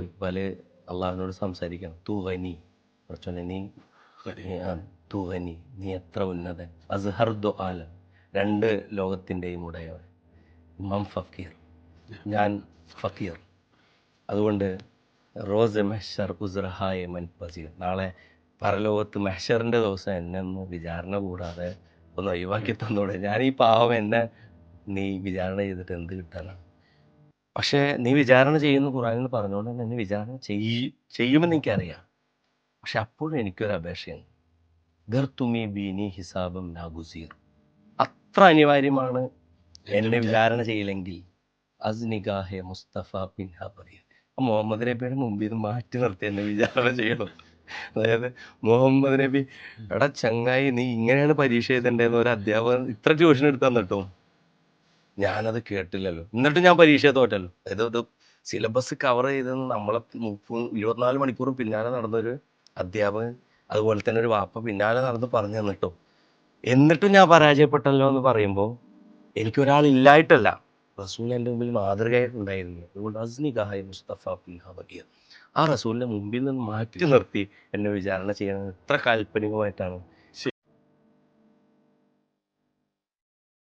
ഇക്ബാല് അള്ളാഹുവിനോട് സംസാരിക്കണം. തൂ ഗനി, കുറച്ചോനെ നീ തൂ ഗനി, നീ എത്ര ഉന്നതൻ. അസ്ഹർ ദു ആലം, രണ്ട് ലോകത്തിൻ്റെയും ഉടയവൻ. ഇമാം ഫക്കീർ, ഞാൻ ഫക്കീർ. അതുകൊണ്ട് റോസ് മെഹ്ഷർ ഉസ്രഹായ മൻ ഫസീർ, നാളെ പരലോകത്ത് മെഹ്ഷറിൻ്റെ ദിവസം എന്നെ ഒന്ന് വിചാരണ കൂടാതെ ഒന്ന് ഒഴിവാക്കി തന്നൂടെ. ഞാൻ ഈ പാവം, എന്നെ നീ വിചാരണ ചെയ്തിട്ട് എന്ത് കിട്ടാനാണ്? പക്ഷേ നീ വിചാരണ ചെയ്യുന്ന ഖുർആനിൽ പറഞ്ഞുകൊണ്ട് തന്നെ എന്നെ വിചാരണ ചെയ്യുമെന്ന് എനിക്കറിയാം. പക്ഷെ അപ്പോഴും എനിക്കൊരു അപേക്ഷയാണ്. ഗർ തുമി ബീനി ഹിസാബം നാഗുസീർ, അത്ര അനിവാര്യമാണ് എന്നെ വിചാരണ ചെയ്യില്ലെങ്കിൽ അസ്നിഗാഹെ മുസ്തഫ ബിൻ ഹബറിയ, മുഹമ്മദ് നബിയുടെ മുമ്പിൽ നിന്ന് മാറ്റി നിർത്തി എന്നെ വിചാരണ ചെയ്യണം. അതായത് മുഹമ്മദ് നബി, എടാ ചങ്ങായി, നീ ഇങ്ങനെയാണ് പരീക്ഷ എഴുതേണ്ടതെന്ന് ഒരു അധ്യാപകൻ ഇത്ര ട്യൂഷൻ എടുത്ത് തന്നിട്ടോ ഞാനത് കേട്ടില്ലല്ലോ, എന്നിട്ട് ഞാൻ പരീക്ഷ തോറ്റല്ലോ. അതായത് ഇത് സിലബസ് കവർ ചെയ്തെന്ന് നമ്മളെ 24 മണിക്കൂറും പിന്നാലെ നടന്നൊരു അധ്യാപകൻ, അതുപോലെ തന്നെ ഒരു വാപ്പ പിന്നാലെ നടന്ന് പറഞ്ഞു തന്നിട്ടോ, എന്നിട്ടും ഞാൻ പരാജയപ്പെട്ടല്ലോ എന്ന് പറയുമ്പോൾ എനിക്കൊരാളില്ലായിട്ടല്ല, റസൂൽ എൻ്റെ മുമ്പിൽ മാതൃകയായിട്ടുണ്ടായിരുന്നു. അതുകൊണ്ട് അസ്നിഗാഹി മുസ്തഫ ബിൻ ഹബറിയ, ആ റസൂലിനെ മുമ്പിൽ നിന്ന് മാറ്റി നിർത്തി എന്നെ വിചാരണ ചെയ്യണം. എത്ര കാൽപ്പനികമായിട്ടാണ്